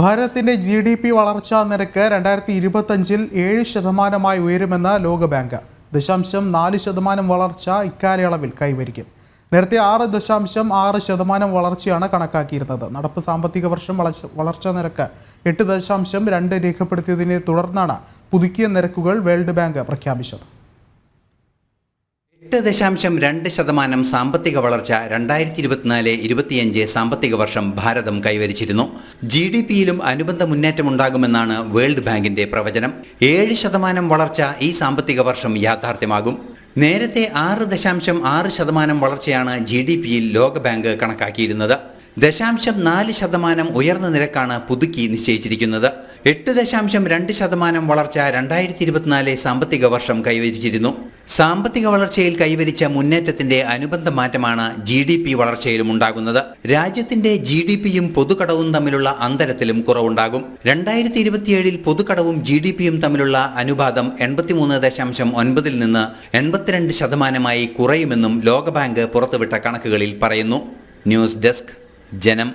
ഭാരതത്തിന്റെ GDP വളർച്ചാ നിരക്ക് 2025-ൽ 7% ഉയരുമെന്ന് ലോകബാങ്ക്. 0.4% വളർച്ച ഇക്കാലയളവിൽ കൈവരിക്കും. നേരത്തെ 6.6% വളർച്ചയാണ് കണക്കാക്കിയിരുന്നത്. നടപ്പ് സാമ്പത്തിക വർഷം വളർച്ചാ നിരക്ക് 8.2 രേഖപ്പെടുത്തിയതിനെ തുടർന്നാണ് പുതുക്കിയ നിരക്കുകൾ വേൾഡ് ബാങ്ക് പ്രഖ്യാപിച്ചത്. 8.2% സാമ്പത്തിക വളർച്ച 2024-25 സാമ്പത്തിക വർഷം ഭാരതം കൈവരിച്ചിരുന്നു. GDP-യിലും അനുബന്ധ മുന്നേറ്റമുണ്ടാകുമെന്നാണ് വേൾഡ് ബാങ്കിന്റെ പ്രവചനം. 7% വളർച്ച ഈ സാമ്പത്തിക വർഷം യാഥാർത്ഥ്യമാകും. നേരത്തെ 6.6% വളർച്ചയാണ് GDP-യിൽ ലോകബാങ്ക് കണക്കാക്കിയിരുന്നത്. 0.4% ഉയർന്ന നിരക്കാണ് പുതുക്കി നിശ്ചയിച്ചിരിക്കുന്നത്. 8.2% വളർച്ച 2024 സാമ്പത്തിക വർഷം കൈവരിച്ചിരുന്നു. സാമ്പത്തിക വളർച്ചയിൽ കൈവരിച്ച മുന്നേറ്റത്തിന്റെ അനുബന്ധ മാറ്റമാണ് GDP വളർച്ചയിലും ഉണ്ടാകുന്നത്. രാജ്യത്തിന്റെ GDP-യും പൊതുകടവും തമ്മിലുള്ള അന്തരത്തിലും കുറവുണ്ടാകും. 2027-ൽ പൊതുകടവും GDP-യും തമ്മിലുള്ള അനുപാതം 83.9-ൽ നിന്ന് 82%-ആയി കുറയുമെന്നും ലോകബാങ്ക് പുറത്തുവിട്ട കണക്കുകളിൽ പറയുന്നു. ന്യൂസ് ഡെസ്ക് ജനം.